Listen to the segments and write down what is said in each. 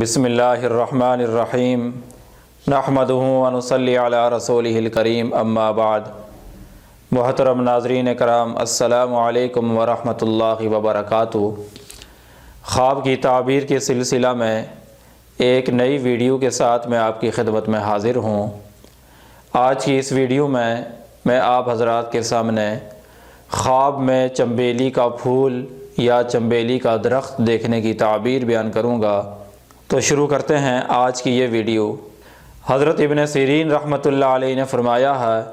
بسم اللہ الرحمن الرحیم نحمدہ و نصلی علی رسولہ الکریم اما بعد۔ محترم ناظرین کرام، السلام علیکم ورحمۃ اللہ وبرکاتہ۔ خواب کی تعبیر کے سلسلہ میں ایک نئی ویڈیو کے ساتھ میں آپ کی خدمت میں حاضر ہوں۔ آج کی اس ویڈیو میں آپ حضرات کے سامنے خواب میں چنبیلی کا پھول یا چنبیلی کا درخت دیکھنے کی تعبیر بیان کروں گا۔ تو شروع کرتے ہیں آج کی یہ ویڈیو۔ حضرت ابن سیرین رحمۃ اللہ علیہ نے فرمایا ہے،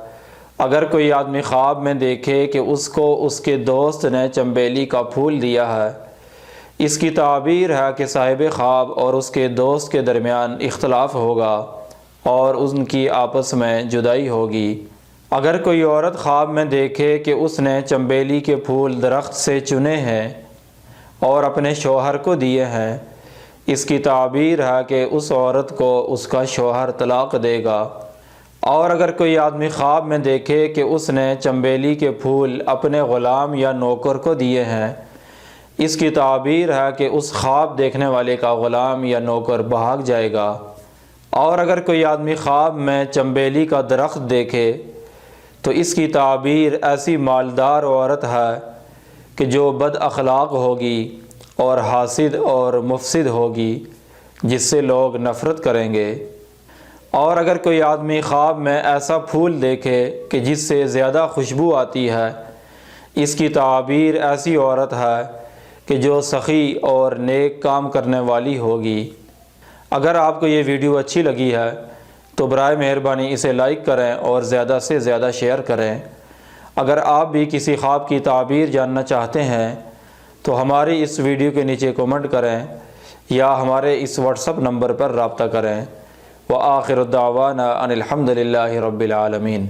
اگر کوئی آدمی خواب میں دیکھے کہ اس کو اس کے دوست نے چنبیلی کا پھول دیا ہے، اس کی تعبیر ہے کہ صاحب خواب اور اس کے دوست کے درمیان اختلاف ہوگا اور ان کی آپس میں جدائی ہوگی۔ اگر کوئی عورت خواب میں دیکھے کہ اس نے چنبیلی کے پھول درخت سے چنے ہیں اور اپنے شوہر کو دیے ہیں، اس کی تعبیر ہے کہ اس عورت کو اس کا شوہر طلاق دے گا۔ اور اگر کوئی آدمی خواب میں دیکھے کہ اس نے چنبیلی کے پھول اپنے غلام یا نوکر کو دیے ہیں، اس کی تعبیر ہے کہ اس خواب دیکھنے والے کا غلام یا نوکر بھاگ جائے گا۔ اور اگر کوئی آدمی خواب میں چنبیلی کا درخت دیکھے تو اس کی تعبیر ایسی مالدار عورت ہے کہ جو بد اخلاق ہوگی اور حاسد اور مفسد ہوگی، جس سے لوگ نفرت کریں گے۔ اور اگر کوئی آدمی خواب میں ایسا پھول دیکھے کہ جس سے زیادہ خوشبو آتی ہے، اس کی تعبیر ایسی عورت ہے کہ جو سخی اور نیک کام کرنے والی ہوگی۔ اگر آپ کو یہ ویڈیو اچھی لگی ہے تو برائے مہربانی اسے لائک کریں اور زیادہ سے زیادہ شیئر کریں۔ اگر آپ بھی کسی خواب کی تعبیر جاننا چاہتے ہیں تو ہماری اس ویڈیو کے نیچے کمنٹ کریں یا ہمارے اس واٹس ایپ نمبر پر رابطہ کریں۔ وآخر دعوانا ان الحمد للہ رب العالمین۔